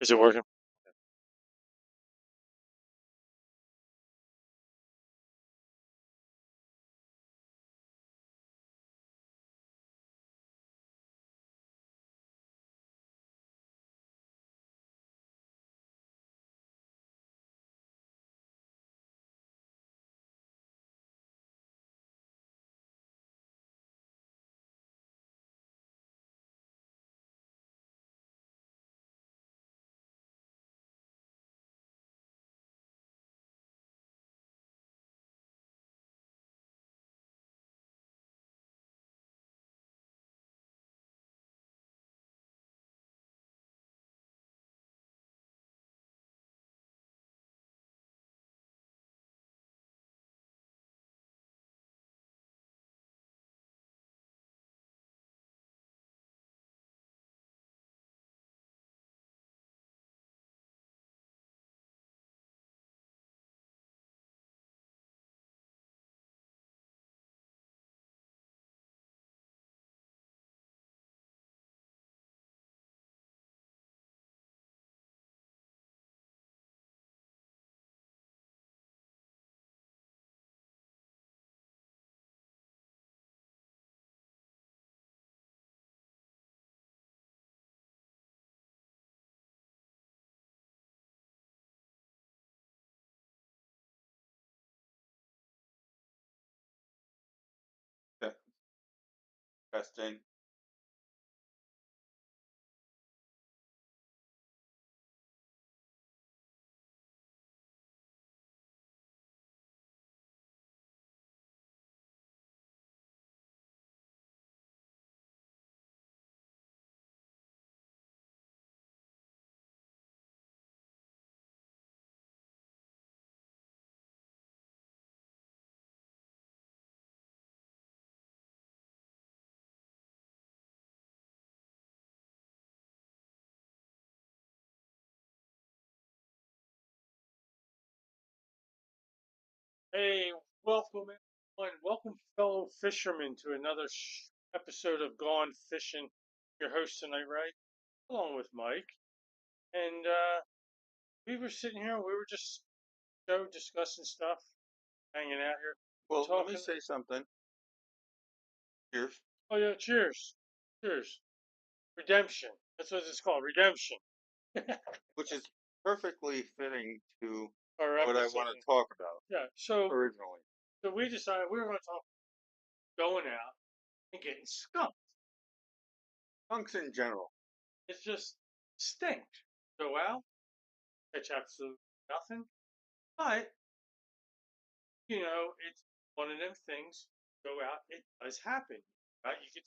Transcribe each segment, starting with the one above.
Is it working? Te- Testing. Hey, welcome everyone. Welcome, fellow fishermen, to another episode of Gone Fishing. Your host tonight, right? Along with Mike. And we were sitting here, we were just discussing stuff, hanging out here, Well, let me talking. say something. Cheers. Oh, yeah, cheers. Cheers. Redemption. That's what it's called, redemption. Which is perfectly fitting to Our what I episode. want to talk about Yeah, so originally. we decided we were going to talk going out and getting skunked. Punks in general. It's just stink. Go out, catch absolutely nothing. But, it's one of them things. Go out, it does happen. Right? You get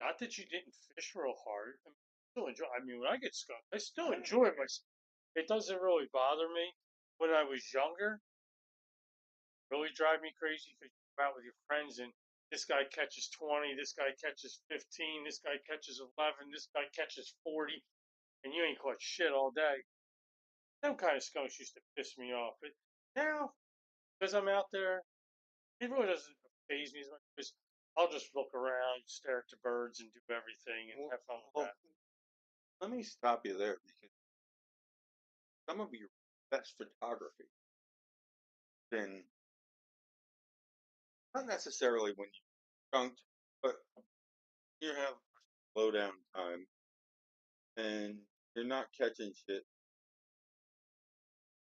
not that you didn't fish real hard. I mean, still enjoy. I mean, when I get skunked, I still enjoy myself. It doesn't really bother me. When I was younger, it really drive me crazy because you go out with your friends and this guy catches 20, this guy catches 15, this guy catches 11, this guy catches 40, and you ain't caught shit all day. Them kind of skunks used to piss me off. But now, because I'm out there, it really doesn't phase me as much because I'll just look around, stare at the birds, and do everything and Well, have fun with well, that. let me stop you there because some of your best photography been not necessarily when you skunked, but you have slow down time and you're not catching shit.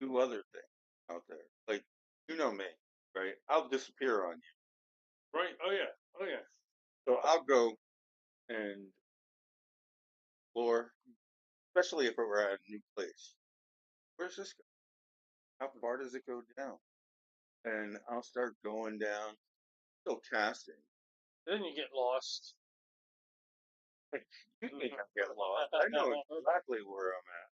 Do other things out there. Like, you know me, right? I'll disappear on you. Right? Oh yeah. Oh yeah. So I'll go and explore, especially if it were at a new place. Where's this go? How far does it go down? And I'll start going down, still casting. Then you get lost. You think I get lost? I know exactly where I'm at.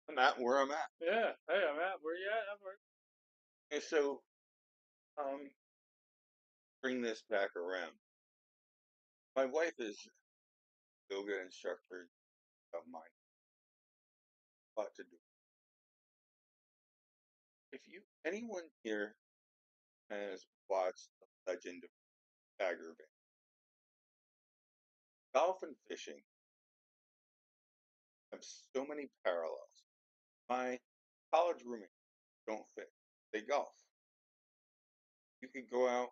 I'm at where I'm at. Yeah. Hey, I'm at. Where you at? And so, um, bring this back around. My wife is a yoga instructor of mine. A lot to do. If you anyone here has watched The Legend of Tiger Bay, golf and fishing have so many parallels. My college roommates don't fit. They golf. You could go out,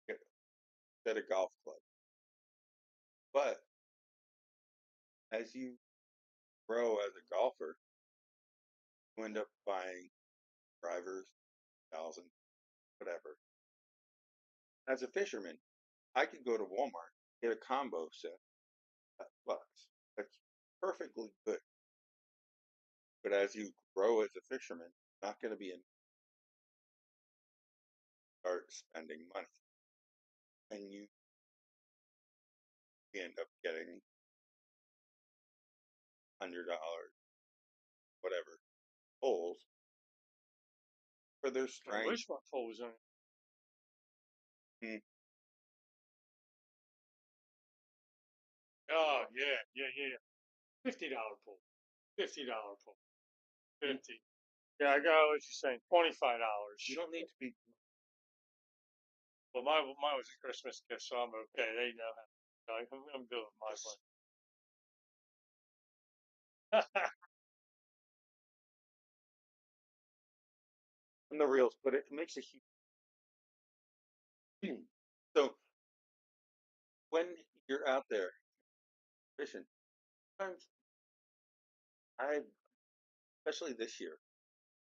get a set of golf clubs. But as you grow as a golfer, you end up buying drivers, thousand, whatever. As a fisherman, I could go to Walmart, get a combo set at bucks. That's perfectly good. But as you grow as a fisherman, not going to be in start spending money, and you end up getting $100, whatever, poles for their I strength. wish my pole was on. Mm. Oh yeah, yeah, yeah, yeah. $50 pole. $50 pole. Mm. 50. Yeah, I got what you're saying. $25. You don't need to be. Well, mine was a Christmas gift, so I'm okay. They know how. I'm good with my one. On the reels, but it makes a huge. So when you're out there fishing, sometimes I, especially this year,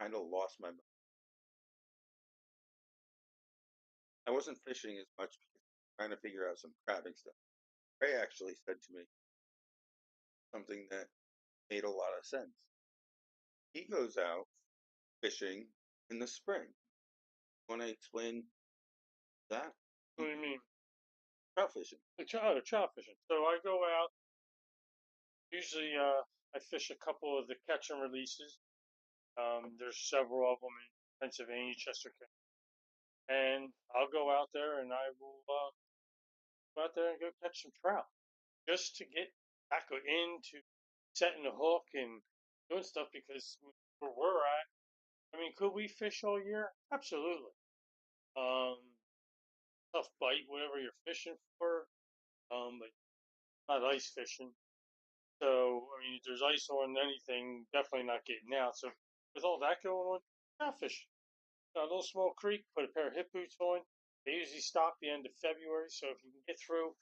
kind of lost my. I wasn't fishing as much because I was trying to figure out some crabbing stuff. Ray actually said to me something that made a lot of sense. He goes out fishing in the spring. Want to explain that? What do you mean? Trout fishing. Trout fishing. So I go out. Usually, I fish a couple of the catch and releases. There's several of them in Pennsylvania, Chester County, and I'll go out there and I will go out there and go catch some trout just to get back into setting the hook and doing stuff because where we're at, I mean, could we fish all year? Absolutely. Um, Tough bite, whatever you're fishing for, but not ice fishing. So, I mean, if there's ice on anything, definitely not getting out. So, with all that going on, trout fishing. A little small creek, put a pair of hip boots on. They usually stop the end of February, so if you can get through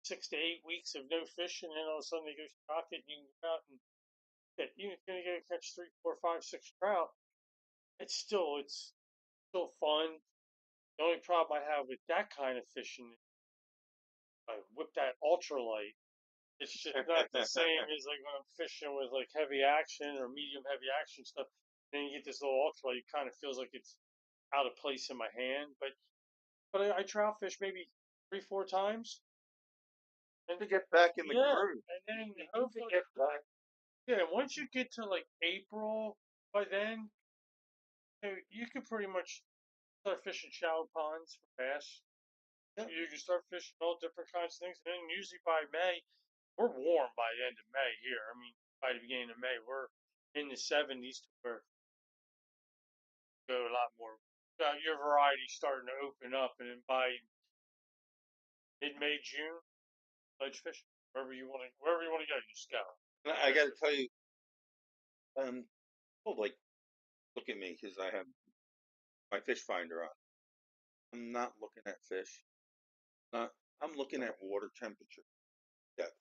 6 to 8 weeks of no fishing, and all of a sudden they go stock it, and you can go out and get, you're going to go catch three, four, five, six trout. It's still fun. The only problem I have with that kind of fishing, I whip that ultralight. It's just not the same as like when I'm fishing with like heavy action or medium heavy action stuff. Then you get this little ultralight, it kind of feels like it's out of place in my hand. But I trout fish maybe 3, 4 times, and To get back in the yeah, groove. and then You need to hopefully, get back. yeah. Once you get to like April, by then you can pretty much start fishing shallow ponds for bass. Yeah. You can start fishing all different kinds of things, and then usually by May, we're warm by the end of May here. I mean, by the beginning of May, we're in the 70s to where we go a lot more. Your variety starting to open up, and then by mid-May, June, ledge fishing wherever you want to go, you just go. And I got to tell you, people like look at me because I have my fish finder on. I'm not looking at fish. Not. I'm looking at water temperature, depth,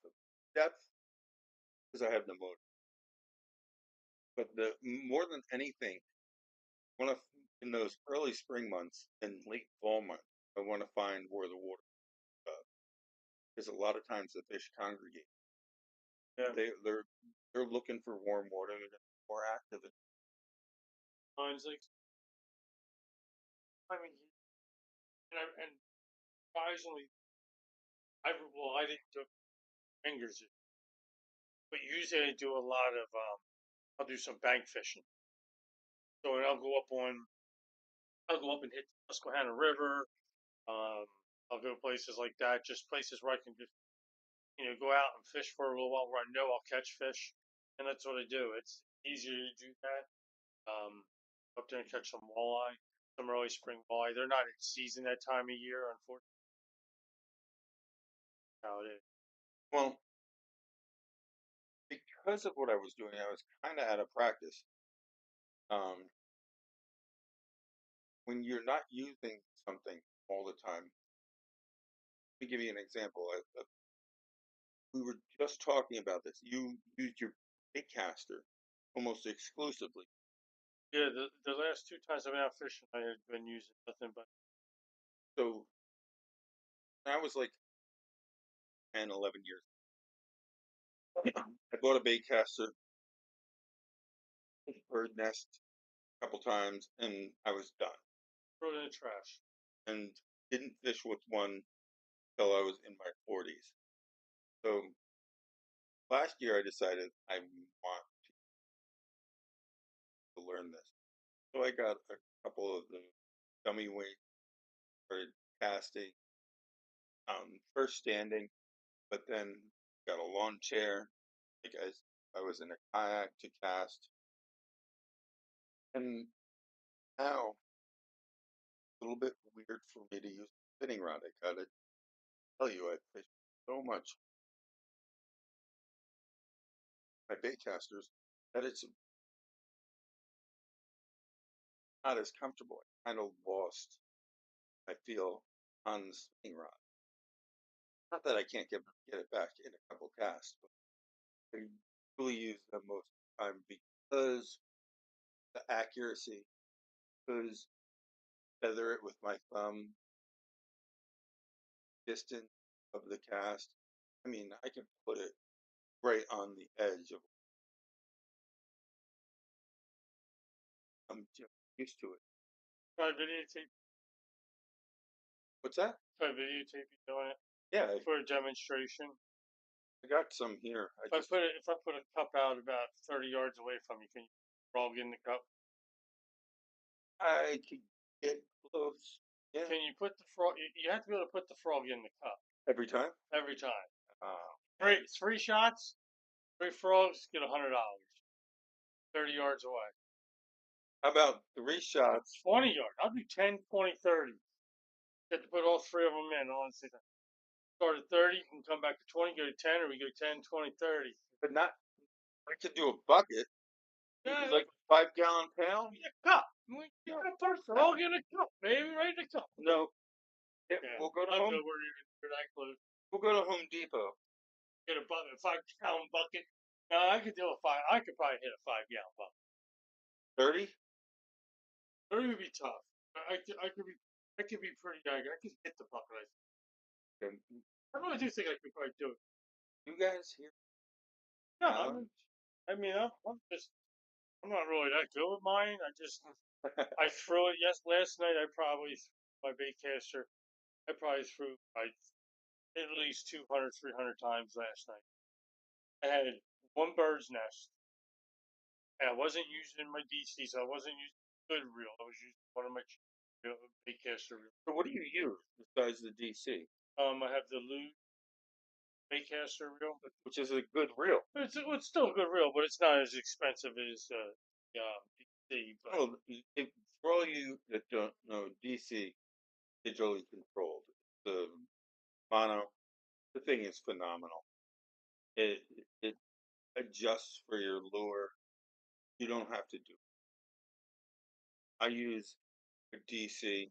because I have no motor. But the more than anything, want to in those early spring months and late fall months, I want to find where the water because a lot of times the fish congregate. Yeah, They're looking for warm water. They're more active. times like I mean, and surprisingly, I didn't do fingers, but usually I do a lot of I'll do some bank fishing. So I'll go up and hit the Susquehanna River. Um, I'll go places like that, just places where I can just go out and fish for a little while where I know I'll catch fish, and that's what I do. It's easier to do that. Up there and catch some walleye, some early spring walleye. They're not in season that time of year, unfortunately. How it is. Well, because of what I was doing, I was kind of out of practice. Um, when you're not using something all the time, let me give you an example. We were just talking about this. You used your baitcaster almost exclusively. Yeah, the last two times I've been out fishing, I had been using nothing but. So I was like 10, 11 years. I bought a baitcaster, bird nest a couple times, and I was done. Throw it in the trash. And didn't fish with one till I was in my 40s. So last year I decided I want to learn this. So I got a couple of the dummy weight for casting, first standing, but then got a lawn chair, like as I was in a kayak to cast. And now it's a little bit weird for me to use a spinning rod. I gotta tell you, I fish so much my bait casters that it's not as comfortable. I kind of lost, I feel, on the spinning rod. Not that I can't get it back in a couple casts, but I really use them most of the time because the accuracy, because feather it with my thumb, distance of the cast. I mean, I can put it right on the edge of. I'm just used to it. Try videotape. What's that? Try videotape you doing it Yeah, for a demonstration. I got some here. If I put a cup out about 30 yards away from you, can you frog in the cup? I could get close. Yeah, Can you put the frog? You have to be able to put the frog in the cup every time. every time. Uh, Three shots, three frogs, get $100. 30 yards away. how about 3 shots? 20 yards. I'll do 10, 20, 30. You have to put all three of them in all at the same time. Start at 30 and come back to 20, go to 10, or we go 10, 20, 30. But not. I could do a bucket, Yeah, like a 5-gallon pail. a cup. We got put a frog in a cup, baby, right in a cup. No, yeah, Yeah, we'll go to I don't Home. know where you're that close. We'll go to Home Depot. Get a bucket, 5 gallon bucket. No, I could do a five. I could probably hit a 5 gallon bucket. 30. 30 would be tough. I could be. I could be pretty. I could hit the bucket. Okay. I really do think I could probably do it. You guys here? No, I mean, I'm just. I'm not really that good with mine. I threw it. Yes, last night I probably my bait caster. I probably threw like at least 200, 300 times last night. I had one bird's nest, and I wasn't using my DC, so I wasn't using good reel. I was using one of my bait caster reels. So what do you use besides the DC? I have the Lou bait caster reel, Which is a good reel. it's still a good reel, but it's not as expensive as DC. But Well, if, for all you that don't know, DC digitally controlled. The mono, the thing is phenomenal. It adjusts for your lure. You don't have to do. I use a DC.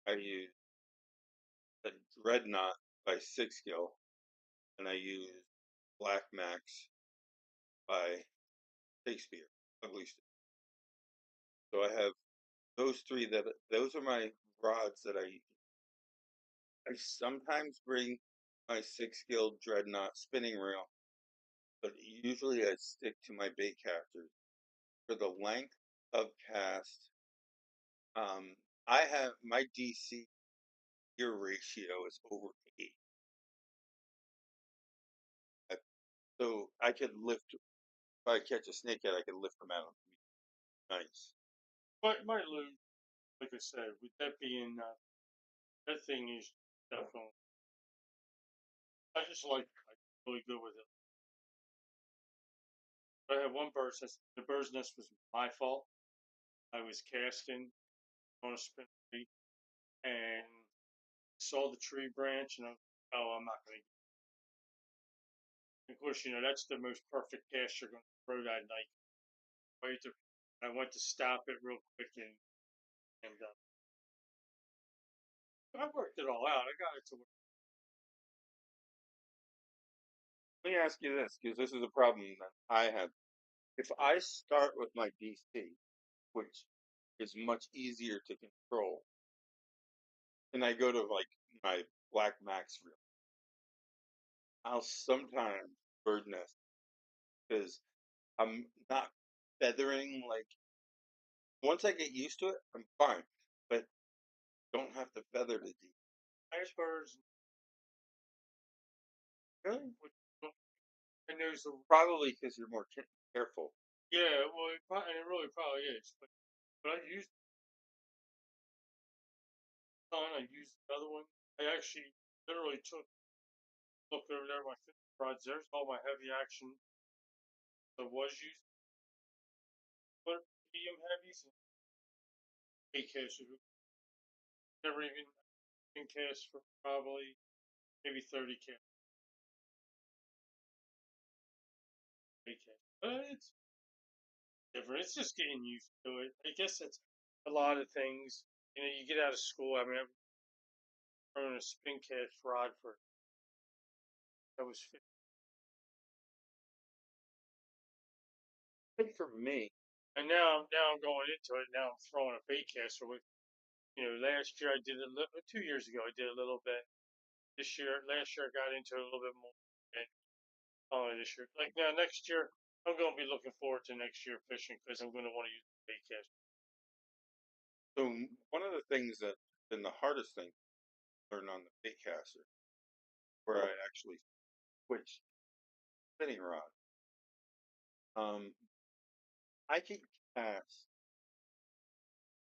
I use a Dreadnought by Six Gill, and I use Black Max by Shakespeare. Ugly. So I have those three. Those are my rods that I sometimes bring my Six Gill Dreadnought spinning reel, but usually I stick to my bait casters for the length of cast. I have my DC gear ratio is over 8. So I could lift, if I catch a snakehead, I could lift them out. Nice. my Lou, like I said, with that being that thing is definitely. I just like I'm really good with it. But I had one bird's nest. The bird's nest was my fault. I was casting on a spin tree and saw the tree branch, and oh, I'm not going to. Of course, that's the most perfect cast you're going to throw that night. Right to, I went to stop it real quick and I worked it all out. I got it to work. Let me ask you this, because this is a problem that I have. If I start with my DC, which is much easier to control, and I go to like my Black Max reel, I'll sometimes bird nest because I'm not feathering. Like once I get used to it, I'm fine, but don't have to feather the D. Icebergs, Really? and there's a Probably because you're more careful. yeah, well, and it really probably is. But I used one. I used the other one. I actually literally looked over there my fishing rods. There's all my heavy action that was used, but medium heavies and big casts. Never even been cast for probably maybe 30 casts. Big cast. But it's different. It's just getting used to it. I guess it's a lot of things. You get out of school. I mean, I've thrown a spin cast rod for that was I think for me, and now I'm going into it. Now I'm throwing a bait caster with. Last year I did 2 years ago I did a little bit. Last year I got into it a little bit more. And this year, like now next year, I'm going to be looking forward to next year fishing because I'm going to want to use the bait caster. so one of the things that been the hardest thing to learn on the baitcaster, where I actually switched spinning rod, I can cast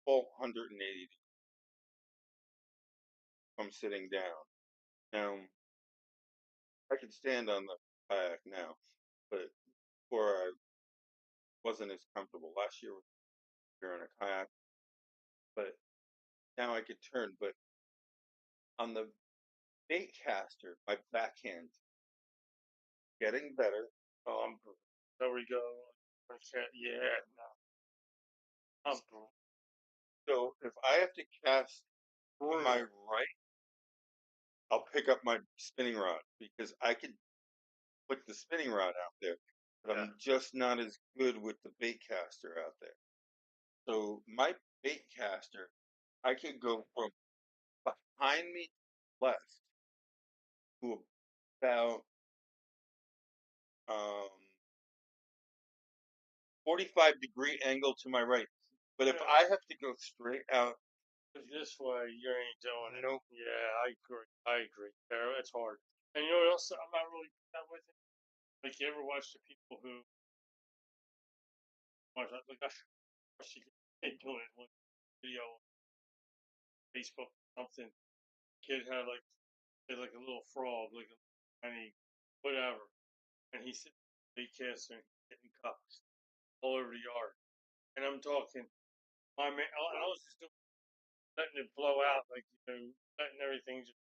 full 180 from sitting down. Now I can stand on the kayak now, but before I wasn't as comfortable. Last year we were on a kayak, but now I could turn. But on the baitcaster, my backhand getting better. Um, there we go. Yeah, no, So if I have to cast to my brutal. right, I'll pick up my spinning rod because I can put the spinning rod out there, but Yeah, I'm just not as good with the bait caster out there. So my bait caster, I could go from behind me left to about um 45-degree angle to my right. But if yeah. I have to go straight out, This way you ain't doing it. nope. Yeah, I agree. I agree. Yeah, it's hard. And you know what else? I'm not really good at with it. Like you ever watch the people who like I watched a kid doing it one video on Facebook or something. Kid had like a little frog, like a tiny whatever, and he's sitting big casting, getting cups all over the yard. And I'm talking, my man, I was just letting it blow out, like letting everything just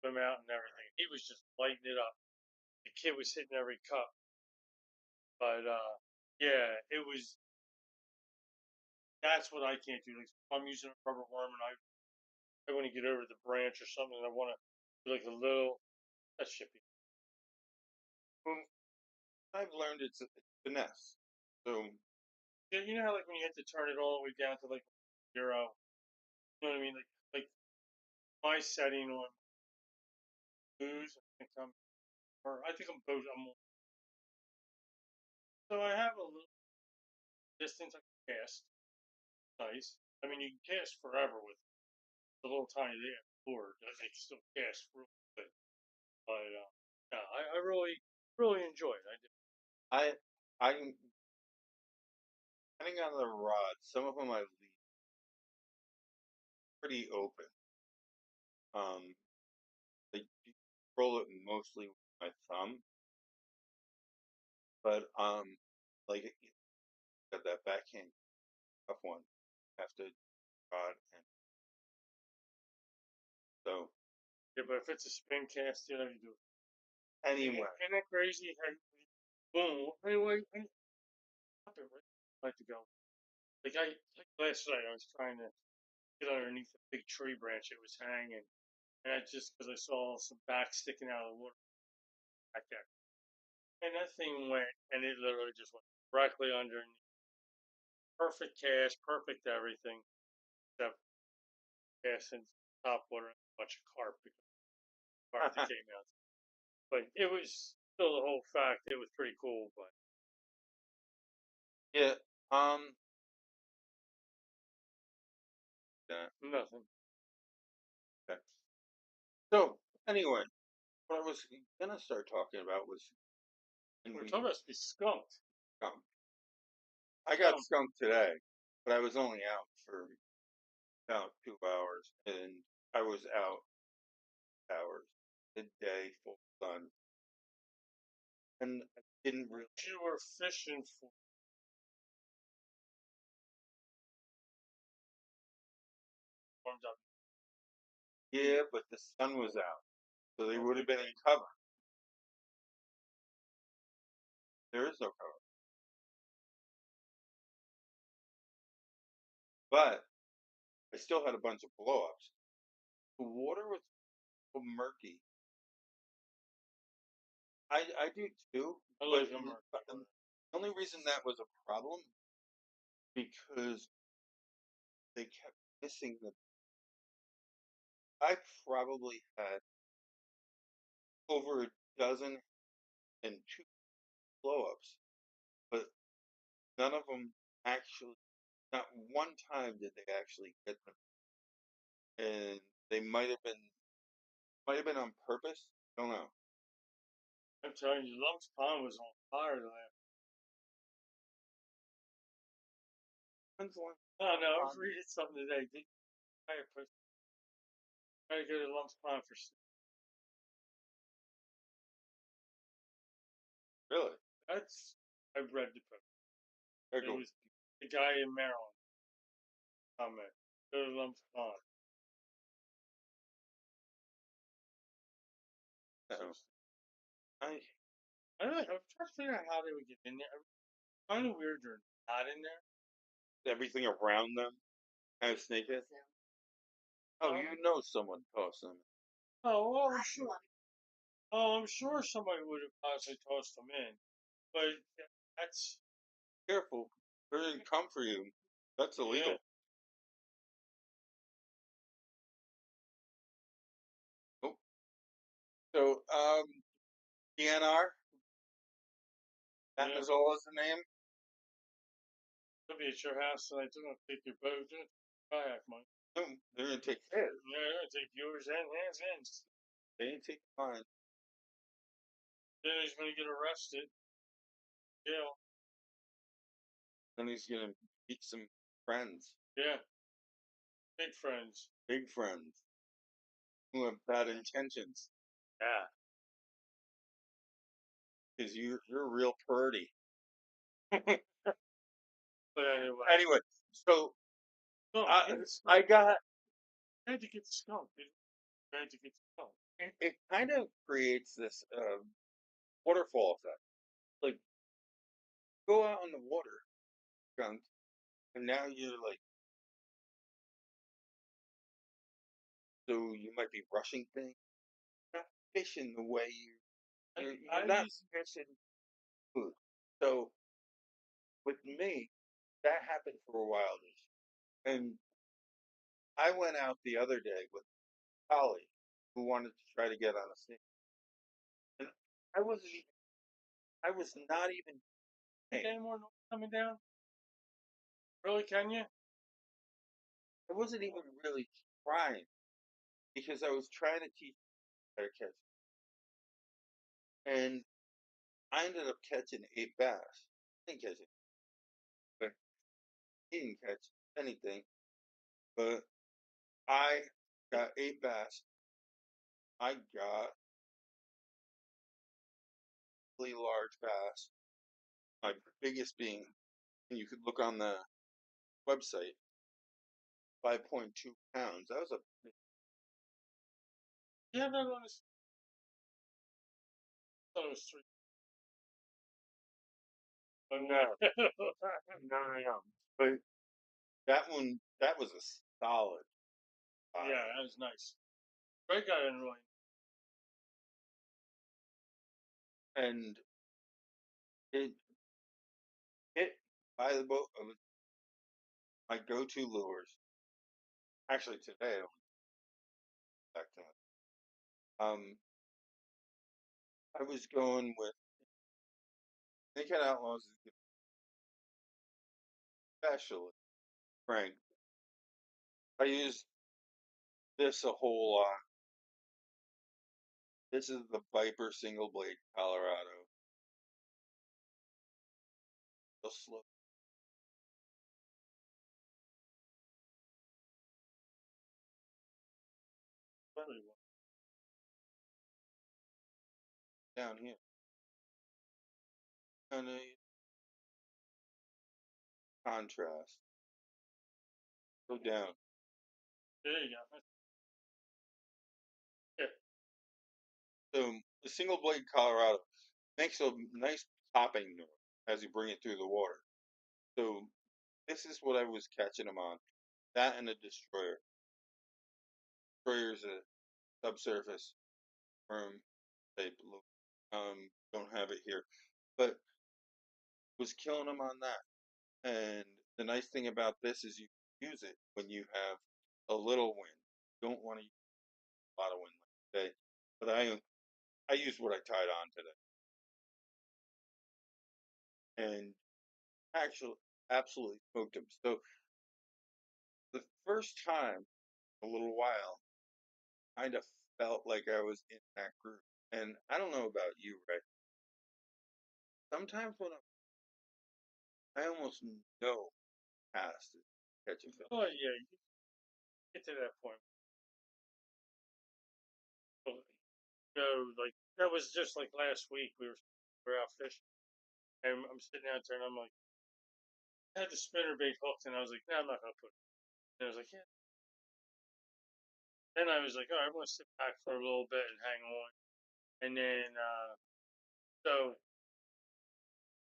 swim out and everything. He was just lighting it up. The kid was hitting every cup, but yeah, it was. That's what I can't do. Like if I'm using a rubber worm and I want to get over the branch or something, and I want to do like a little. That should be. Well, I've learned it's finesse. So Yeah, you know how like when you have to turn it all the way down to like 0. You know what I mean? Like my setting on booze. I think I'm both. So I have a little distance I can cast. Nice. I mean, you can cast forever with the little tiny board. I can still cast real good. But yeah, I really enjoy it. I do. I I'm depending on the rod. Some of them I leave pretty open. Um, I control it mostly with my thumb, but like got that backhand tough one. Have to rod and so Yeah, but if it's a spin cast, you know you do it. Anyway, Isn't that crazy? Boom. Anyway, I've been like to go. Like last night, I was trying to get underneath a big tree branch. It was hanging, and I just because I saw some back sticking out of the water back there, and that thing went, and it literally just went directly underneath. Perfect cast, perfect everything, except cast in top water and a bunch of carp because carp that came out. But it was still the whole fact. It was pretty cool, but yeah. Yeah. nothing. Okay. So anyway, what I was gonna start talking about was, and We're we talking about to be skunked. skunk. I got Skunked. skunked today, but I was only out for about 2 hours, and I was out hours, midday, full sun, and I didn't really. You were fishing for warmed up. Yeah, but the sun was out, so they would have been in Okay. cover. There is no cover, but I still had a bunch of blowups. The water was so murky. I do too, I but like them. the only reason that was a problem because they kept missing the. I probably had over a dozen and two blowups, but none of them actually. Not one time did they actually get them, and they might have been on purpose. I don't know. I'm telling you, Lumps Pond was on fire last. When's the last I don't know. I was time? reading something today. Try to go to Lumps Pond for. Really? That's. I read the book. I It go. was the guy in Maryland comment. Go to Lumps Pond. So No. I I don't know. I'm trying to figure out how they would get in there. Kind of weird they're not in there. everything around them kind of snake it. Oh, Huh? you know someone tossed them. Oh, well, I'm sure. Oh, I'm sure somebody would have possibly tossed them in, but that's Careful, they didn't come for you. That's yeah, illegal. Oh, so DNR. Matt yeah. Mazzola is the name. They'll be at your house tonight. They're gonna take your boat, kayak money. No, they're gonna take his. Yeah, they're gonna take yours and his and They didn't take mine. then he's gonna get arrested. Jail. Then he's gonna meet some friends, Yeah, big friends. big friends, who have bad intentions. Yeah. Because you're real purty. But anyway, Anyway, so skunk. I Get skunk. I got Had to get skunk. Had to get skunk. it. Kind of creates this waterfall effect. Like go out on the water, skunk, and now you're like, so you might be rushing things. You're not fishing the way you're I not used fishing food. So with me, that happened for a while, and I went out the other day with a colleague who wanted to try to get on a snake, and I wasn't even. I was not even. get any more noise coming down. Really, can you? I wasn't even really trying because I was trying to teach how to catch, and I ended up catching 8 bass. I didn't catch it, but he didn't catch anything. But I got 8 bass. I got really large bass. My biggest being, and you could look on the website, 5.2 pounds. That was a. Yeah, that one is. thought it was 3. But no. No. But that was a solid Yeah, 5. that was nice. Greg got in really. And it hit by the boat of my go-to lures. Actually, today I went back to it. I was going with Naked Outlaws is good, especially Frank. I use this a whole lot. This is the Viper single blade Colorado. Real slow Really well. down here. And a contrast. Go down. There you go. Yeah. So the single blade Colorado makes a nice popping noise as you bring it through the water. So this is what I was catching them on. That and a destroyer. Destroyer's a subsurface firm type. Don't have it here, but was killing them on that. And the nice thing about this is you can use it when you have a little wind. You don't want to use a lot of wind like today. But I used what I tied on today, and actually absolutely smoked them. So the first time, in a little while, kind of felt like I was in that group. And I don't know about you, Ray. Sometimes when I almost know past it, catch a film. Oh yeah, you get to that point. Well, like that was just like last week. We were out fishing, and I'm sitting out there, and I'm like, I had the spinner bait hooked, and I was like, no, I'm not gonna put it. And I was like, yeah. Then I was like, all right, I'm gonna sit back for a little bit and hang on, and then so,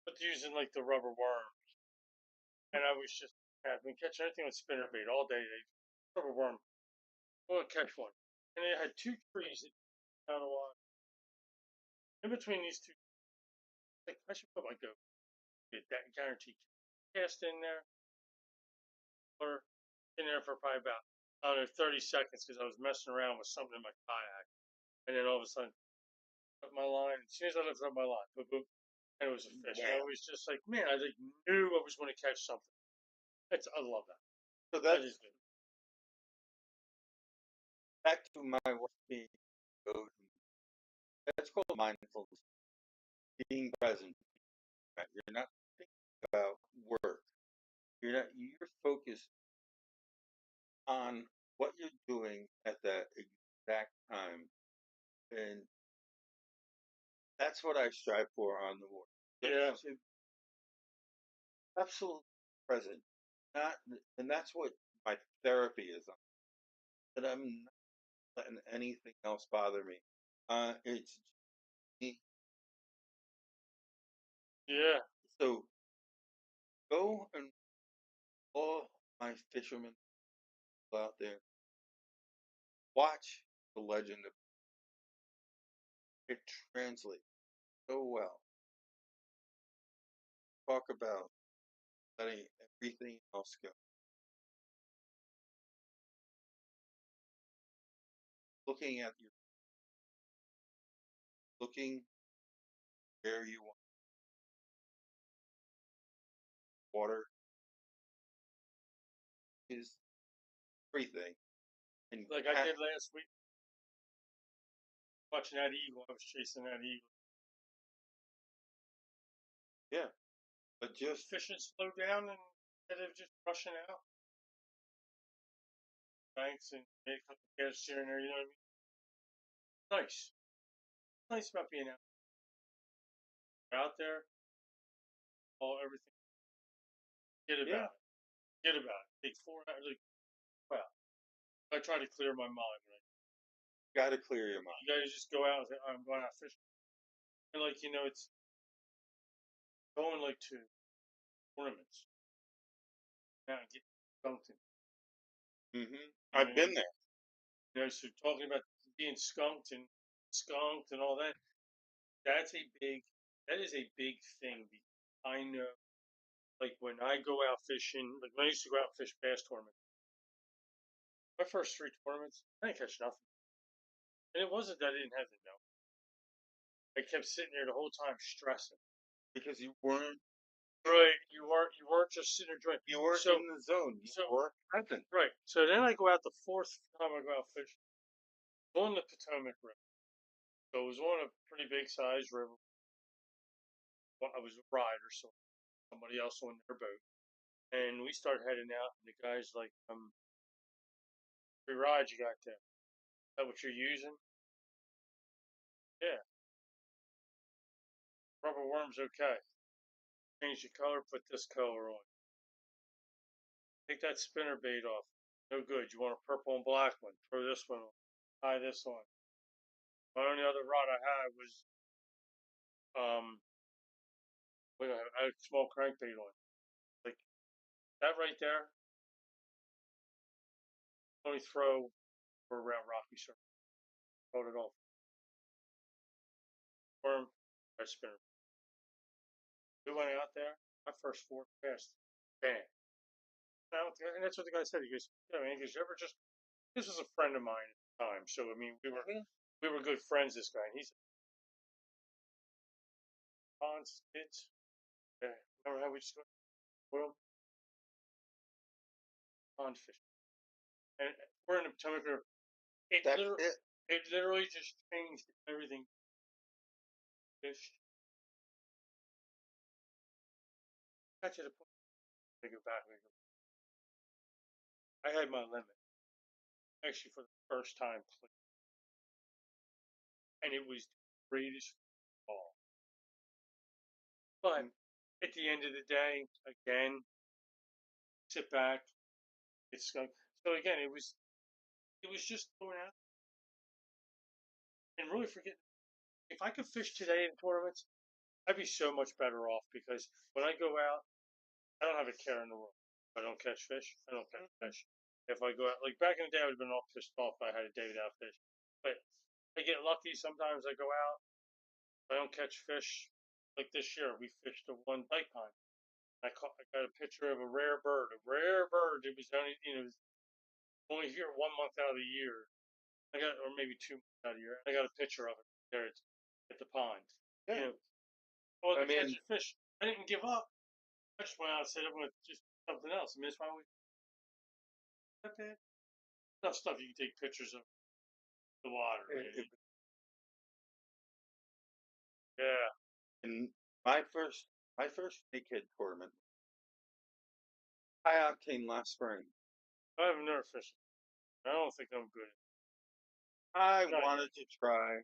but using like the rubber worm, and I was just I've been catching anything with spinner bait all day. Rubber worm, I'm gonna catch one, and it had 2 trees out of water. In between these two, like I should put my go get that guaranteed cast in there or in there for probably about I don't know 30 seconds because I was messing around with something in my kayak, and then all of a sudden, put my line. As soon as I lifted up my line, boop, boop, and it was a fish. And I Wow. was just like, man, I like knew I was going to catch something. I love that. So That is that's good. back to my wife being go. That's called mindfulness, being present. Right? You're not thinking about work. You're not. You're focused on what you're doing at that exact time, and that's what I strive for on the water. Yeah, Just to absolutely present. Not, and that's what my therapy is on. That I'm not letting anything else bother me. It's me. yeah. So go and all my fishermen out there watch the legend of it translates so well. Talk about letting everything else go. Looking at your looking where you want water is everything. And Like I did last week, watching that eagle. I was chasing that eagle. yeah, but just Fishing slow down and instead of just rushing out. Thanks and make a couple casts here and there. You know what I mean? Nice. Nice about being out there. All everything. Get yeah, about it. Get about it. Take 4 hours. Like, wow. I try to clear my mind. Right? got to clear your mind. You guys just go out and say, I'm going out fishing. And like it's going like to tournaments now and get skunked. I've been there. So talking about being skunked and all that. That's a big. That is a big thing. I know, like when I go out fishing, like when I used to go out and fish bass tournaments. My first three tournaments, I didn't catch nothing, and it wasn't that I didn't have the no. I kept sitting there the whole time stressing. Because you weren't Right, you weren't just sitting there drinking. you were So in the zone. You so were present. right. So then I go out the fourth time I go out fishing on the Potomac River. So it was on a pretty big sized river. Well, I was a rider, so somebody else on their boat. And we started heading out, and the guy's like, "Free ride you got there? Is that what you're using?" Yeah, rubber worm's okay. Change the color, put this color on. Take that spinner bait off. No good. You want a purple and black one? Throw this one on. Tie this on. My only other rod I had was um, I had a small crankbait on. Like that right there. Only throw for around Rocky Circle. Hold it off. Worm, I spinner. We went out there. My first four cast, bam. And that's what the guy said. He goes, "Yeah, man, because you ever just this was a friend of mine at the time. So I mean, we were good friends. This guy, and he's ponds, kids. Yeah, remember how we just well pond fish, and we're in the Potomac River. It That's literally, it. it literally just changed everything. Fish. Got to the point. I go back. I had my limit actually for the first time, and it was the greatest ball. But at the end of the day, again, sit back. It's skunk. So again, it was just going out and really forget. If I could fish today in tournaments, I'd be so much better off because when I go out, I don't have a care in the world. If I don't catch fish, I don't catch fish. If I go out, like back in the day, I would have been all pissed off if I had a day without fish. But I get lucky. Sometimes I go out, I don't catch fish. Like this year, we fished a one dike pond. I got a picture of a rare bird. A rare bird. It was only it was only here 1 month out of the year. I got or maybe 2 months out of the year. I got a picture of it there at the pond. Yeah. You know, I I wasn't mean, catching fish. I didn't give up. I just went out and said I'm going to just something else. I mean, that's why we that bad. Enough stuff you can take pictures of the water. it, Yeah, in my first naked tournament, high octane last spring. I have never fished. I don't think I'm good. I Not yet. wanted to try,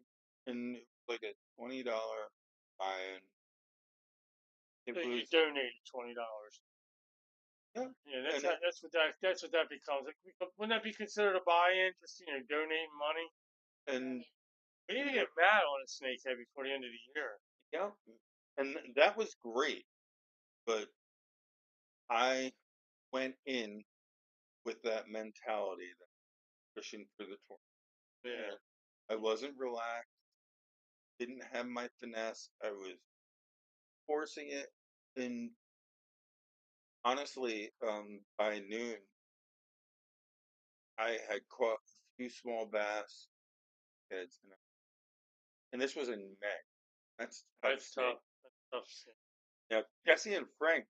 and it was like a $20 buy-in. It So you was donated $20. yeah, Yeah, and it, that's what that becomes. Like, wouldn't that be considered a buy-in? Just donating money. and We need to get mad on a snakehead before the end of the year. yeah, and that was great. But I went in with that mentality that fishing for the Yeah, tournament. I wasn't relaxed. Didn't have my finesse. I was forcing it, and honestly, by noon, I had caught a few small bass heads, and this was in May. That's tough that's snake. tough. That's tough. Now, Jesse and Frank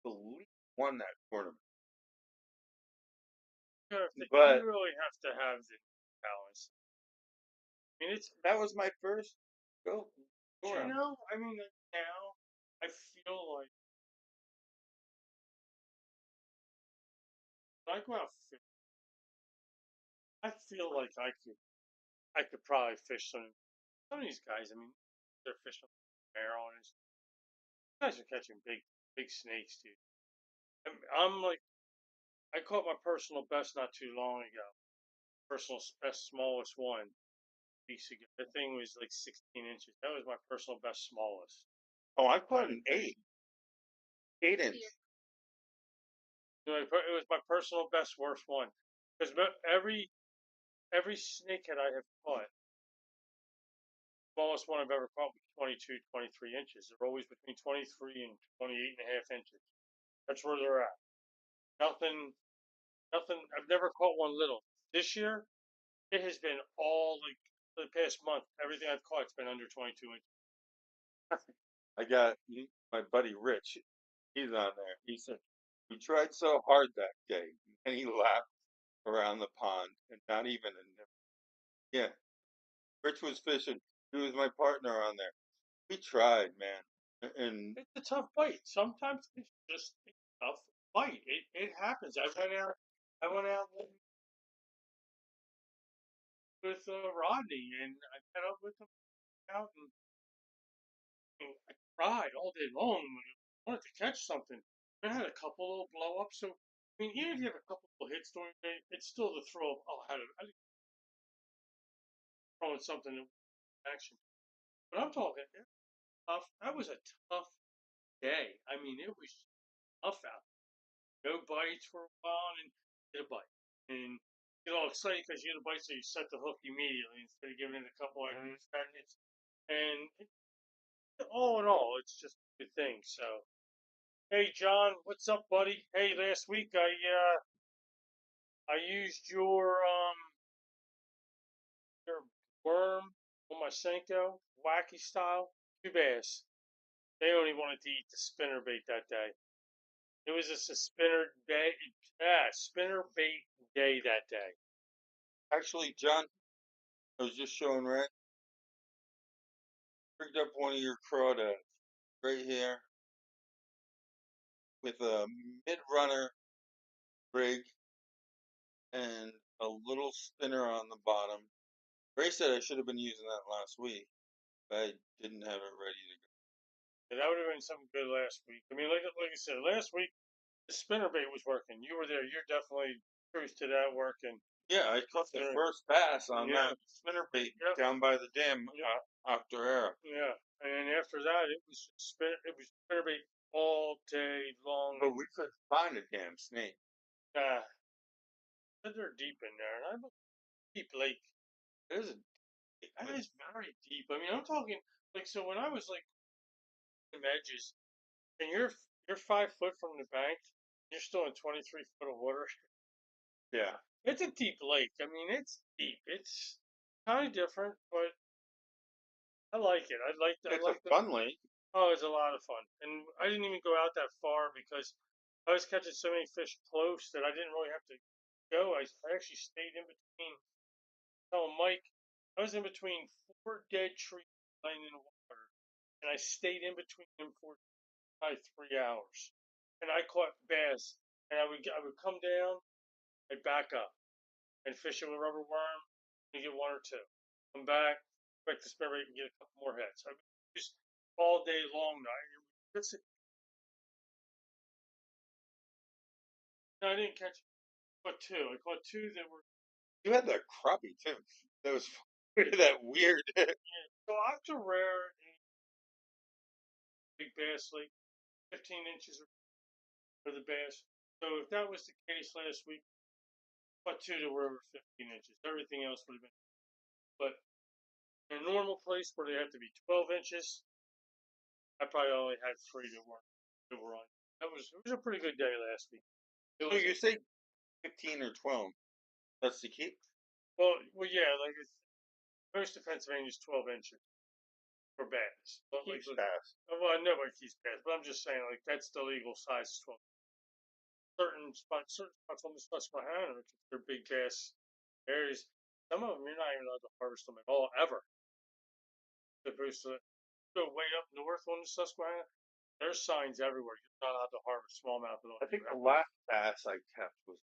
believe won that tournament, You but really have to have the balance. I mean, it's that was my first go do you around. know? I mean, like, now I feel like when I go out fishing, I feel like I could probably fish some of these guys. I mean, they're fishing Maryland. Guys are catching big snakes, dude. I'm like, I caught my personal best not too long ago. Personal best, smallest one. weeks ago. The thing was like 16 inches. That was my personal best, smallest. Oh, I caught an 8 inch. It was my personal best, worst one. Because every snakehead I have caught, smallest one I've ever caught was 22, 23 inches. They're always between 23 and 28 and a half inches. That's where they're at. Nothing, nothing. I've never caught one little. This year, it has been all like for the past month. Everything I've caught has been under 22 inches. I got my buddy Rich. He's on there. He said we tried so hard that day, and he laughed around the pond, and not even yeah. Rich was fishing. He was my partner on there. We tried, man, and It's a tough bite. Sometimes it's just a tough bite. It happens. I went out with Rodney, and I met up with him out, and I cried all day long. I wanted to catch something. I had a couple little blow ups. So I mean, even if you have a couple little hits during the day, it's still the throw of I throwing something in action. But I'm talking tough. That was a tough day. I mean, it was tough out. No bites for a while, and get a bite, and get all excited because you get a bite, so you set the hook immediately instead of giving it a couple extra seconds. And all in all, it's just a good thing. So, hey John, what's up, buddy? Hey, last week I used your worm on my Senko, wacky style, two bass. They only wanted to eat the spinner bait that day. It was just a spinner bait day that day. actually, John, I was just showing Rich. Picked up one of your crawdads right here with a mid runner rig and a little spinner on the bottom. Ray said I should have been using that last week, but I didn't have it ready to go. And that would have been something good last week. I mean, like I said, last week the spinner bait was working. You were there. You're definitely truth to that working. Yeah, I caught the first bass on Yeah. that spinner bait Yep. down by the dam Yep. after air. Yeah, and after that, it was spinner bait all day long. But we couldn't find a damn snake. Uh, they're deep in there, and I'm a deep lake. There's a That is very deep. I mean, I'm talking like so when I was like the edges, and you're 5 foot from the bank, you're still in 23 foot of water. yeah. It's a deep lake. I mean, it's deep. It's kind of different, but I like it. I It's a like the. fun lake. Oh, it's a lot of fun. And I didn't even go out that far because I was catching so many fish close that I didn't really have to go. I actually stayed in between. Telling Mike, I was in between four dead trees laying in the water, and I stayed in between them for probably 3 hours. And I caught bass, and I would come down, I'd back up, and fish it with rubber worm, and get one or two. Come back, break the spin rate, and get a couple more hits. I mean, just all day long. That's No, I didn't catch. Caught two. I caught two that were. You had that crappie too. That was that weird. Yeah. So after rare big bass, like 15 inches for the bass. So if that was the case last week, caught two that were over 15 inches. Everything else would have been. But in a normal place where they have to be 12 inches, I probably only had three that were on. It was a pretty good day last week. It So was. you say 15 or 12? That's the key. Well, yeah. Like most of Pennsylvania is 12 inches for bass. But Keeps like, bass. well, nobody keeps bass, but I'm just saying, like, that's the legal size is 12. Certain spots on the Susquehanna, which are big bass areas, some of them you're not even allowed to harvest them at all, ever. Opposed to go way up north on the Susquehanna, there's signs everywhere. You're not allowed to harvest smallmouth at all. I think the last bass I kept was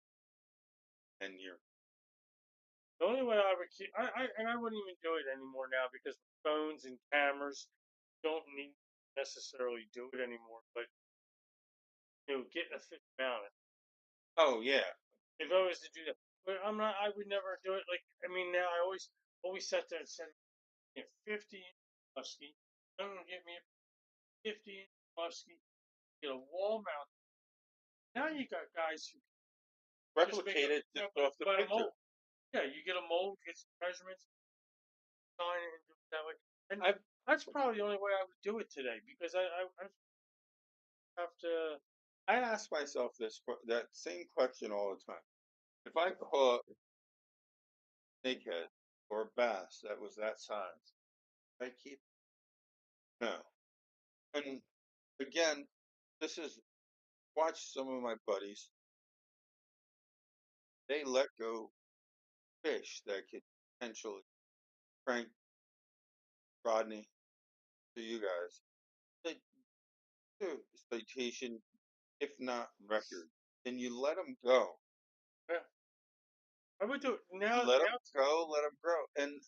10 years. The only way I would keep, and I wouldn't even do it anymore now because phones and cameras don't need necessarily do it anymore. But getting a fish mounted. Oh yeah. If I was to do that, but I'm not. I would never do it. Like I mean, now I always sat there and said, "Get 50-inch muskie. I'm gonna get me a 50-inch muskie. Get a wall mount." Now you got guys who just make Replicate a it just off the but a picture. mold. Yeah, you get a mold, get some measurements, sign it, and do it that way. And I that's probably the only way I would do it today because I have to. I ask myself that same question all the time. If I caught a snakehead or a bass that was that size, I keep no. And again, this is watch some of my buddies. They let go fish that could potentially Frank, Rodney, to you guys. They do citation, if not record, and you let them go. Yeah, I would do it now. Let them Now go, let them grow, and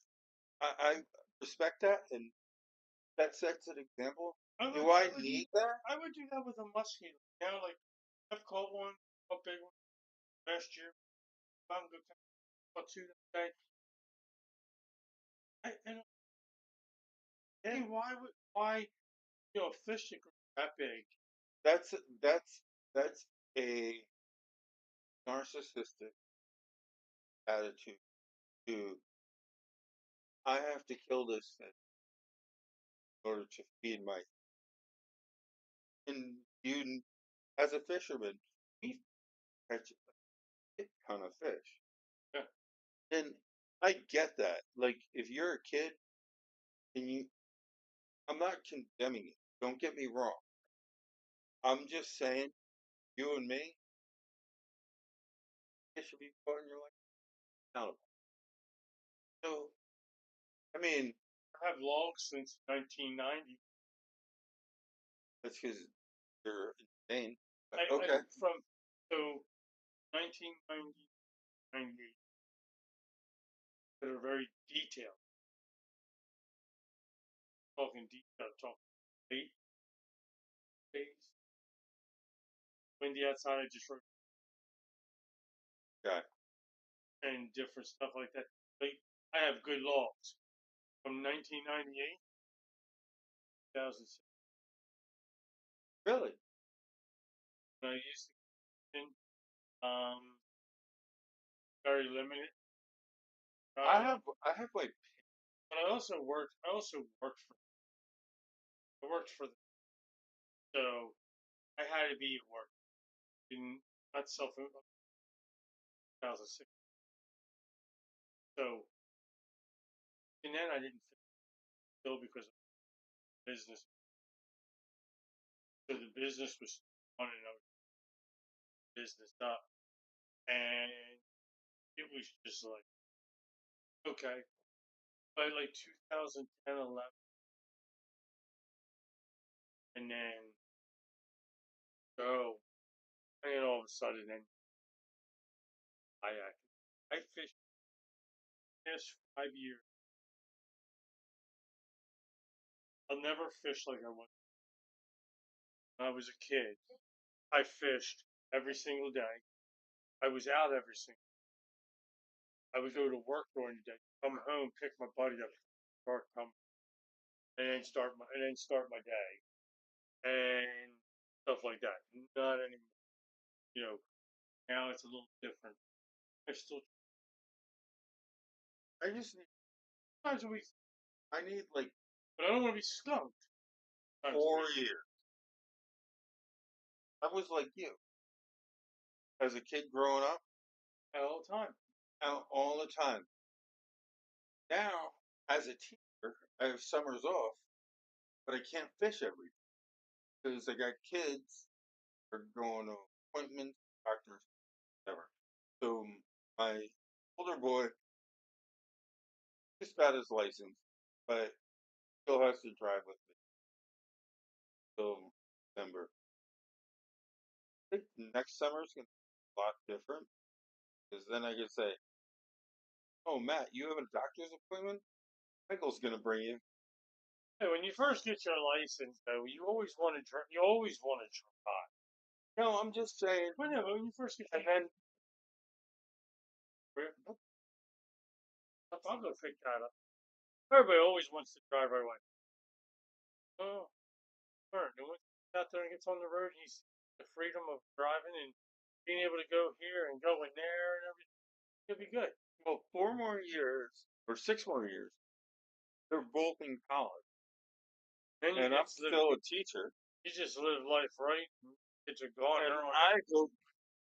I respect that, and that sets an example. Do I need that? I would do that with a muskie. Now, like I've caught one, a big one last year. I'm good. Caught two today. And Yeah, why a fish that grows that big? that's that's that's a narcissistic attitude. To I have to kill this fish in order to feed my. And you, as a fisherman, we catch a ton of fish. Yeah, And I get that. Like, if you're a kid and I'm not condemning it. Don't get me wrong. I'm just saying, you and me, it should be put in your life accountable. So, I mean, I have logged since 1990. that's because you're insane. But I okay, from so 1990 98 that are very detailed. Talking detail, talking date, days, windy outside. I just wrote got it. and different stuff like that. Like I have good logs from 1998, 2006. Really? When I used to, um, very limited. I have like, But I also worked for. I worked for. So I had to be at work. In not self 2006. So and then I didn't fill because of business. So the business was on and out business up, and it was just like okay. By like 2010, 11, and then go, and then all of a sudden, then I fished the past 5 years. I'll never fish like I was when I was a kid. I fished every single day. I was out every single. I would go to work during the day, come home, pick my buddy up, start come, and then start my day and stuff like that. Not anymore. You know, now it's a little different. I still I just need, times a week, I need like but I don't want to be skunked times a 4 years. I was like you as a kid growing up, all the time. out all the time. Now, as a teacher, I have summers off, but I can't fish every because I got kids are going to appointments, doctors, whatever. So my older boy just got his license, but still has to drive with me till December. I think next summer is gonna be a lot different because then I can say, "Oh, Matt, you have a doctor's appointment. Michael's gonna bring you." Hey, when you first get your license, though, you always want to try. You always want to try. No, I'm just saying. But no, when you first get And then I'll go pick that up. Everybody always wants to drive right away. Oh, sure. And once he gets out there and gets on the road, he's the freedom of driving and being able to go here and go in there and everything. It'll be good. Well, 4 more years or 6 more years, they're both in college, Then you and I'm just live. still a teacher. You just live life right. Kids are gone. And They're on. I go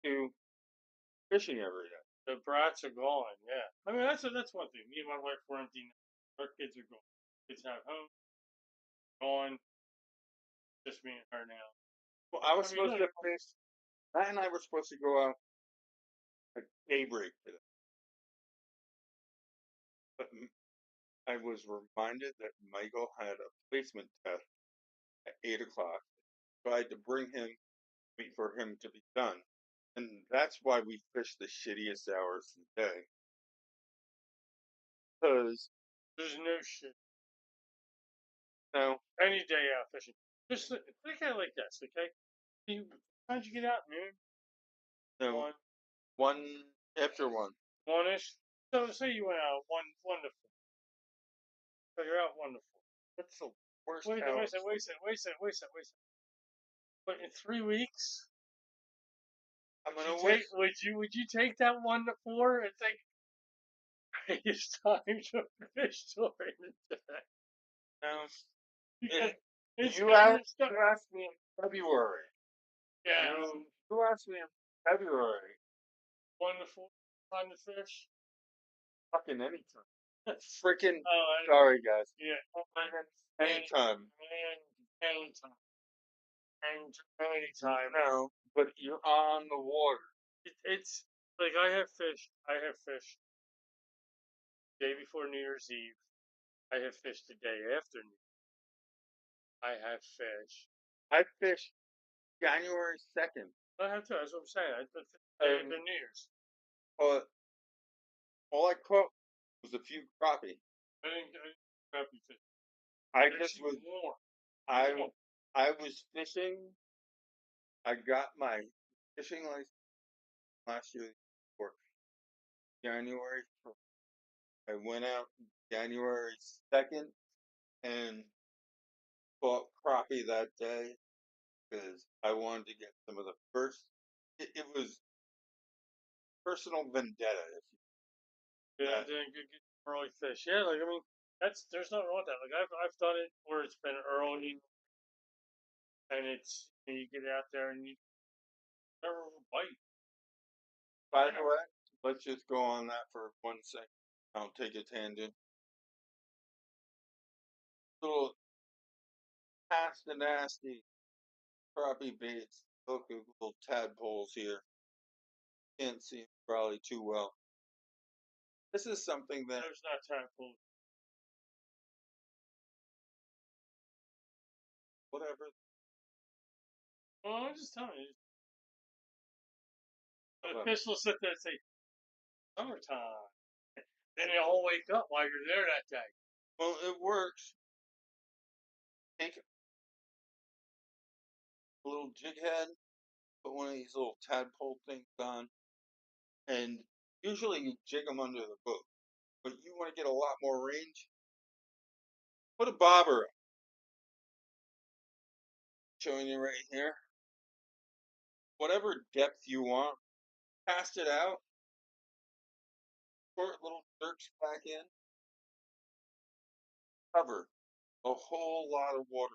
to fishing every day. The brats are gone. Yeah. I mean that's one thing. Me and my wife were empty. Our kids are gone. Kids have home. Gone. Just me and her now. Well, I was I mean, supposed to fish. Matt and I were supposed to go out at daybreak today, but I was reminded that Michael had a placement test at 8 o'clock. So I had to bring him, wait for him to be done, and that's why we fish the shittiest hours of the day. Because there's no shit. now, Any day out fishing. Just think of it like this, okay? How'd you get out, noon? no, One, one after one. one-ish. So say you went out one to four. So you're out 1 to 4. That's the worst Wait a hour. second. But in 3 weeks, I'm gonna wait. would you take that 1 to 4 and think it's time to fish during the day? Now, Because it's you asked me in February. yeah, You asked me in February. 1 to 4 time to fish. Fucking anytime. Freaking Oh, sorry, guys. yeah. Anytime. Anytime. No, but you're on the water. It's like I have fished. Day before New Year's Eve. I have fished the day after New Year's. I have fished. I fished January 2nd. I have to. That's what I'm saying. I fished the day after New Year's. But all I caught was a few crappie. I didn't crappie fish. I just was warm. I was fishing. I got my fishing license last year for January. I went out January 2nd and caught crappie that day because I wanted to get some of the first. It was personal vendetta. Yeah, then get early fish. Yeah, like I mean, there's nothing wrong with that. Like I've done it where it's been early, and you get out there and you never bite. By the way, let's just go on that for 1 second. I'll take a tangent. Little past the nasty crappie baits. Look at little tadpoles here. Can't see them probably too well. This is something that There's not tadpole. whatever. Well, I'm just telling you. The Whatever. fish will sit there and say, "Summertime." Then they'll all wake up while you're there that day. Well, it works. Take a little jig head, put one of these little tadpole things on, and usually you jig them under the boat. But you want to get a lot more range, put a bobber up. Showing you right here. Whatever depth you want, cast it out, short little jerks back in, cover a whole lot of water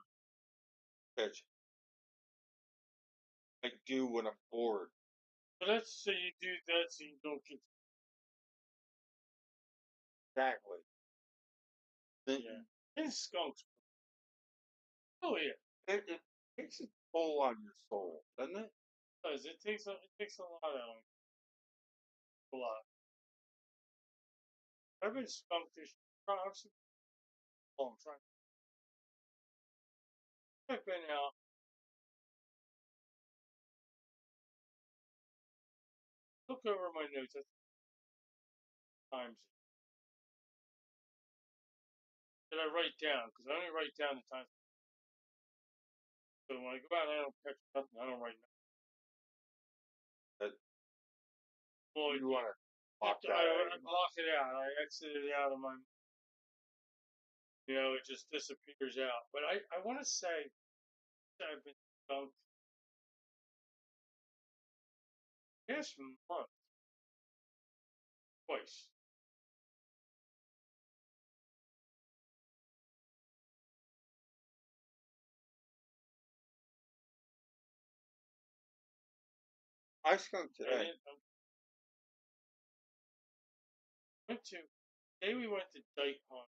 pitch. I do when I'm bored. But that's so you do that so you don't get. Exactly. Then Yeah. And skunks. Oh yeah. it takes a toll on your soul, doesn't it? Because it takes a lot out of it. A lot. I've been skunk fishing. I'm trying. I've been out. Look over my notes at times that I write down because I only write down the times. So when I go out, I don't catch nothing. I don't write nothing. But Well, you want to block that I item. block it out. I exit it out of my, it just disappears out. But I want to say that I've been skunked past month twice. I skunked And today. then I went to, day we went to Dyke Hunt.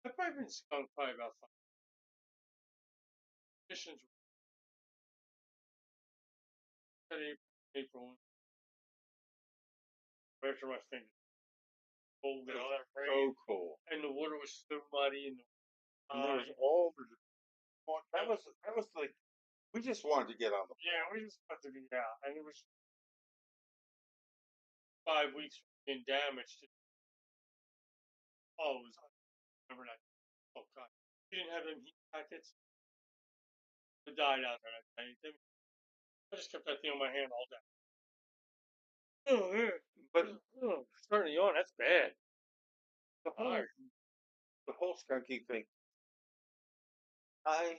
I've probably been skunked probably about five. Fishin's April, right after my finger. Cold and all that rain. So cool. And the water was so muddy and And there was all the that was like we just wanted to get on the yeah, we just got to be out. And it was 5 weeks in damage. Oh, it was, I remember that. Oh, God. You didn't have them heat packets? It died out there that day. I just kept that thing on my hand all day. Oh, man. but Starting to yawn. That's bad. the All whole right. the whole skunking thing. I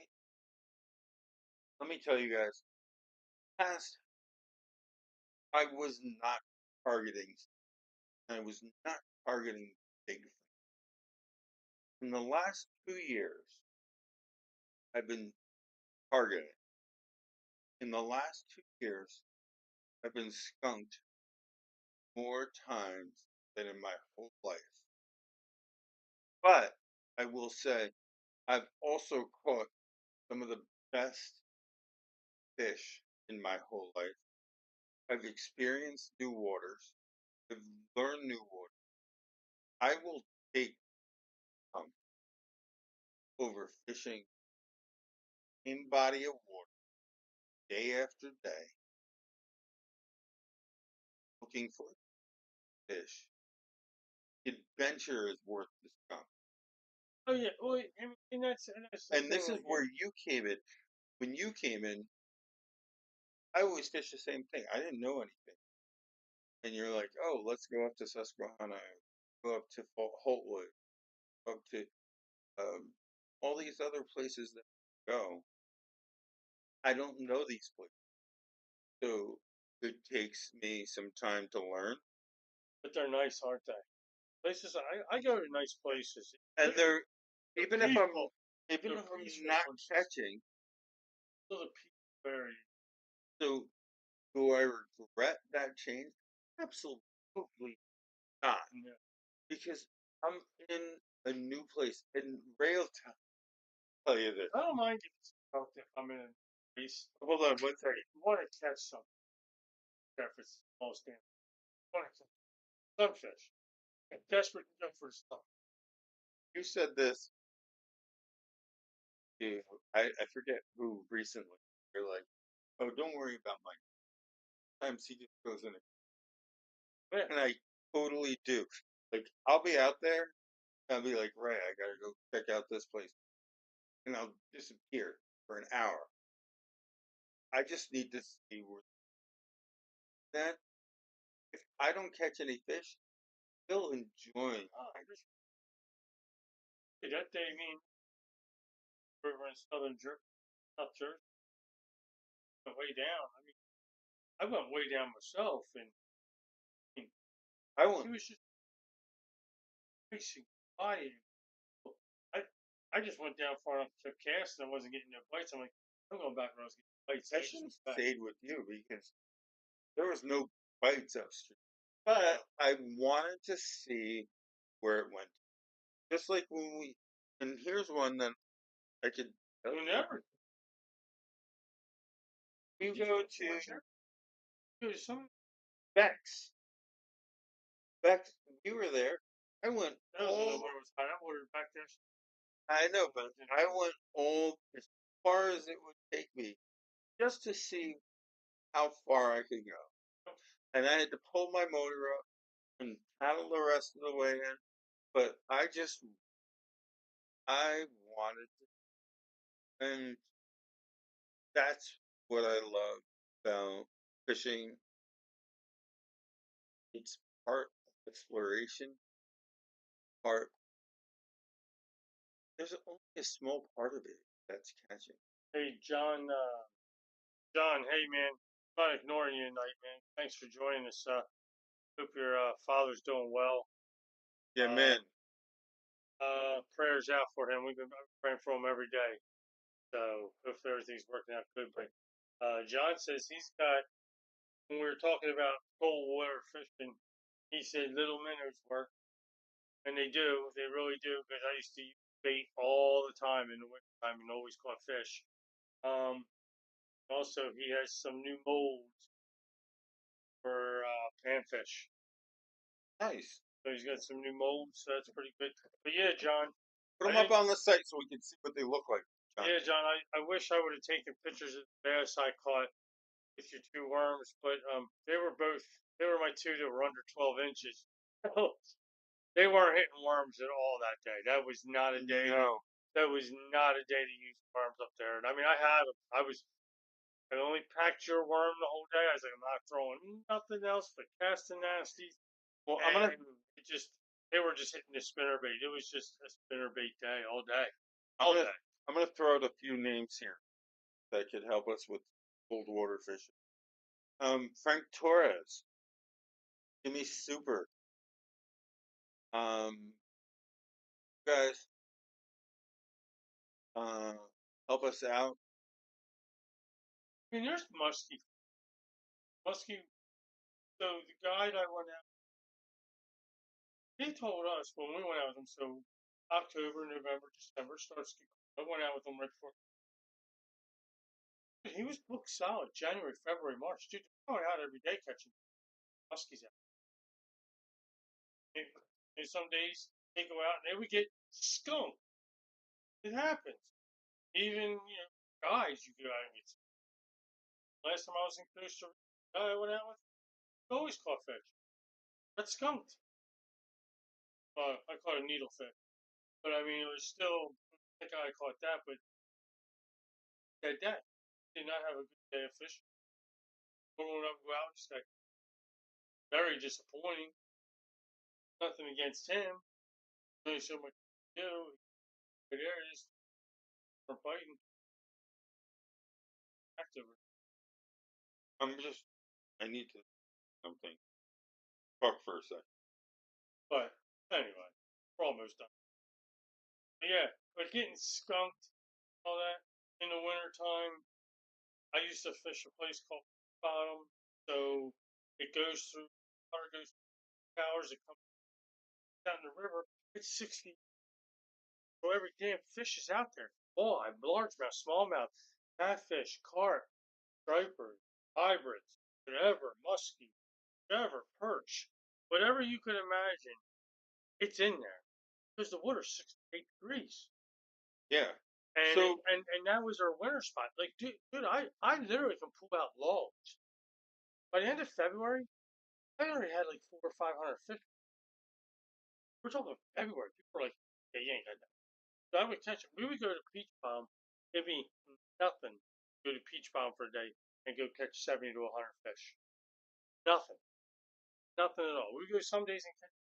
let me tell you guys, past I was not targeting I was not targeting big things. In the last 2 years, I've been targeting. In the last 2 years, I've been skunked more times than in my whole life. But I will say, I've also caught some of the best fish in my whole life. I've experienced new waters. I've learned new waters. I will take um, over fishing in body of water day after day, looking for fish. Adventure is worth the skunk. Oh, yeah. Well, I mean, and that's the And thing. this is Like, where you came in. When you came in, I always fish the same thing. I didn't know anything. And you're like, oh, let's go up to Susquehanna, go up to Holtwood, up to um, all these other places that go. I don't know these places. So it takes me some time to learn. but they're nice, aren't they? Places, I go to nice places. And they're They're even if I'm peaceful. even They're if I'm peaceful not places. catching, So the people very, so do I regret that change? Absolutely not. yeah. Because I'm in a new place. And Ray will tell you this. I don't mind getting skunked if I'm in a place. Hold on one second. You want to catch something, if it's small stand. You want to catch sunfish. I'm desperate to go for stuff. You said this to, I forget who recently. You're like, oh, don't worry about my times he just goes in. Yeah. And I totally do. Like, I'll be out there, and I'll be like, Ray, I gotta go check out this place. And I'll disappear for an hour. I just need to see where that, if I don't catch any fish, still enjoying. Oh, that day, me and we were in South Jersey, went way down. I mean, I went way down myself, and I he went was just racing by. I I just went down far enough to cast and I wasn't getting no bites. I'm like, I'm going back where I was getting bites. I I just should have went back. stayed with you because there was no bites upstream. But I wanted to see where it went. Just like when and here's one that I could tell You you. never. You Did you go go too to much there? Dude, some Bex. Bex, you were there. I went I don't know all, where it was hot. I ordered back there. I know, but I went all as far as it would take me just to see how far I could go. And I had to pull my motor up and paddle the rest of the way in. But I wanted to, and that's what I love about fishing. It's part exploration, part. There's only a small part of it that's catching. Hey, John. John. Hey, man. I'm not ignoring you tonight, man. Thanks for joining us. Hope your father's doing well. Yeah, Uh, man. Prayers out for him. We've been praying for him every day. So hopefully everything's working out good. But John says he's got. When we were talking about cold water fishing, he said little minnows work, and they do. They really do. Because I used to use bait all the time in the wintertime and always caught fish. Um, Also, he has some new molds for panfish. Nice. So he's got some new molds, so that's pretty good. But yeah, John, Put I them up didn't. on the site so we can see what they look like, John. Yeah, John, I wish I would have taken pictures of the bass I caught with your two worms, but they were my two that were under 12 inches. They weren't hitting worms at all that day. That was not a day. No. That was not a day to use worms up there. And I mean, I had them. I only packed your worm the whole day. I was like, I'm not throwing nothing else but casting nasties. Well, And it just, they were just hitting the spinner bait. It was just a spinner bait day all day, I'm all gonna day. I'm gonna throw out a few names here that could help us with cold water fishing. Frank Torres, Jimmy Super. Guys, uh, help us out. I mean, there's muskie. Muskie. So the guide I went out, he told us when we went out with him. So October, November, December starts. I went out with him right before. He was booked solid January, February, March. Dude, they're going out every day catching muskies out. And some days they go out and they would get skunked. It happens. Even guys you go out and get. Last time I was in Costa Rica, I went out with. Always caught fish. Got skunked. I caught a needlefish, but I mean it was still. I think I caught that, but that day did not have a good day of fishing. When I go out, just got very disappointing. Nothing against him. Only so much to do. But there it is. For biting active. I need to something. Talk for a second. But anyway, we're almost done. But yeah, but getting skunked, all that in the wintertime. I used to fish a place called Bottom, so it goes through water goes through towers. It comes down the river. It's 60. So every damn fish is out there. Oh, I'm largemouth, smallmouth, catfish, carp, stripers, hybrids, whatever, muskie, whatever, perch, whatever you could imagine, it's in there because the water's 68 degrees. Yeah. And So and that was our winter spot. Like, dude, I literally can pull out logs. By the end of February, I already had like 400 or 500 fish. We're talking February. People are like, yeah, you ain't got that. So I would catch it. We would go to Peach Bomb. It'd be nothing. Go to Peach Bomb for a day and go catch 70 to 100 fish. Nothing. Nothing at all. We would go some days and catch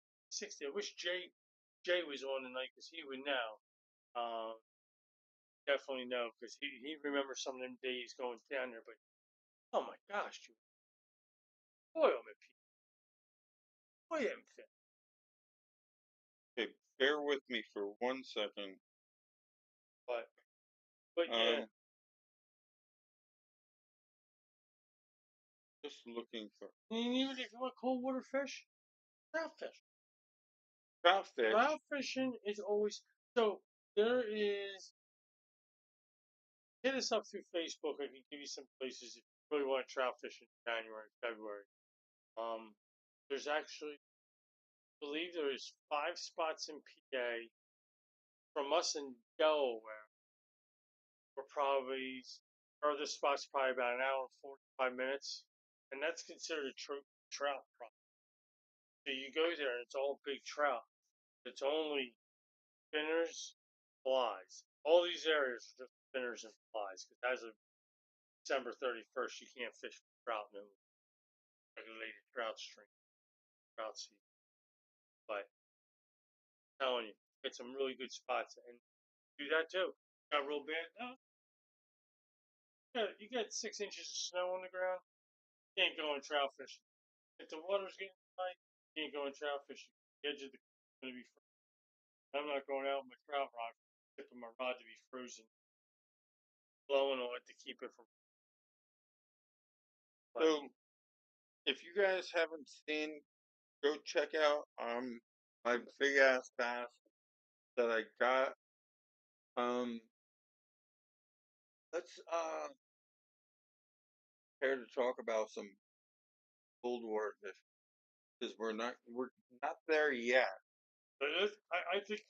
60. I wish Jay was on tonight because he would know. Uh, Definitely know because he remembers some of them days going down there. But oh my gosh, dude. Boy, I'm at Peach. Boy, I'm fit. okay, bear with me for 1 second. But yeah, Um, just looking for and even if you want cold water fish, trout fish. trout fish. Trout fishing is always so. There is hit us up through Facebook. I can give you some places if you really want to trout fish in January, February. Um, there's actually, I believe there is 5 spots in PA from us in Delaware. We're probably furthest spot's probably about an hour and 45 minutes, and that's considered a true trout problem. So you go there and it's all big trout. It's only spinners, flies. All these areas are just spinners and flies because that's a December 31st, you can't fish for trout no regulated trout stream, trout season. But I'm telling you, get some really good spots and do that too. Got real bad? No, yeah, you got 6 inches of snow on the ground. You ain't going trout fishing. If the water's getting high, you ain't going trout fishing. The edge of the creek's gonna be frozen. I'm not going out with my trout rod, tipping my rod to be frozen, blowing on it to keep it from. But So if you guys haven't seen, go check out my big ass bass that I got. Um, let's here to talk about some cold water fish because we're not there yet. but I think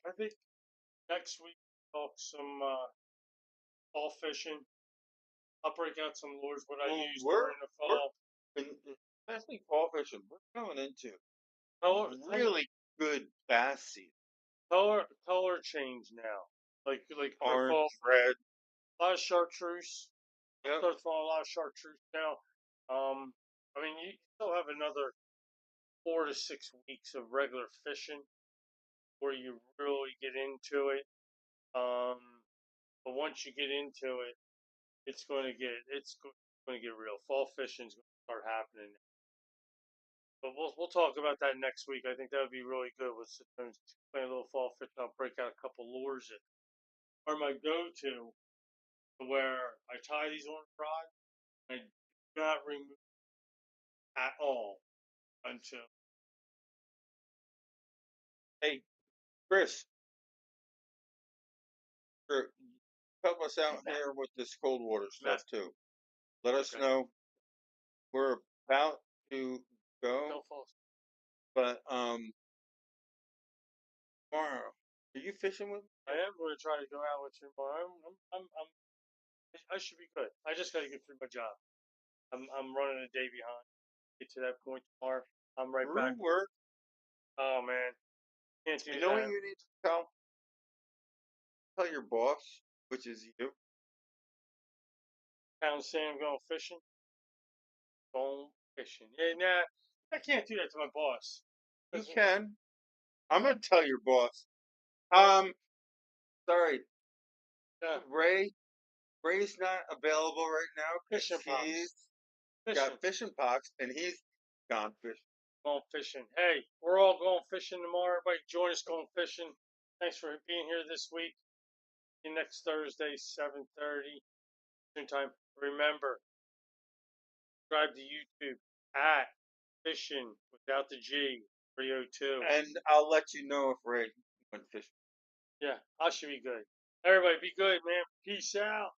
next week we'll talk some fall fishing. I'll break out some lures what I Well, use we're during the we're fall. in, especially fall fishing. We're going into Color, really good bass season. color change now. Like our Orange, fall, red. a lot of chartreuse. Yep. Start throwing a lot of chartreuse now. I mean, you still have another 4 to 6 weeks of regular fishing where you really get into it. Um, but once you get into it, it's going to get real. Fall fishing's going to start happening. But we'll talk about that next week. I think that would be really good. With playing a little fall fishing, I'll break out a couple lures that are my go-to, where I tie these on a rod. I do not remove at all until Hey, Chris, help us out here with this cold water stuff meth. too. Let us Okay, know. We're about to go, don't fall. but tomorrow, are you fishing with me? I am going to try to go out with you tomorrow. I should be good. I just got to get through my job. I'm running a day behind. Get to that point tomorrow. I'm right Through back. work. Oh man, can't You do know what that. you need to tell your boss, which is you. Pound sand going fishing. Going fishing. Yeah, nah, I can't do that to my boss. You 'Cause, can. I'm uh, gonna tell your boss. yeah, Sorry, yeah, Ray. Ray's not available right now because fishing pots. he's Fishing. got fishing pox and he's gone fishing. Going fishing. Hey, we're all going fishing tomorrow. Everybody join us going fishing. Thanks for being here this week. See you next Thursday, 7:30 time. Remember, subscribe to YouTube at Fishing without the G 302. And I'll let you know if Ray went fishing. Yeah, I should be good. Everybody be good, man. Peace out.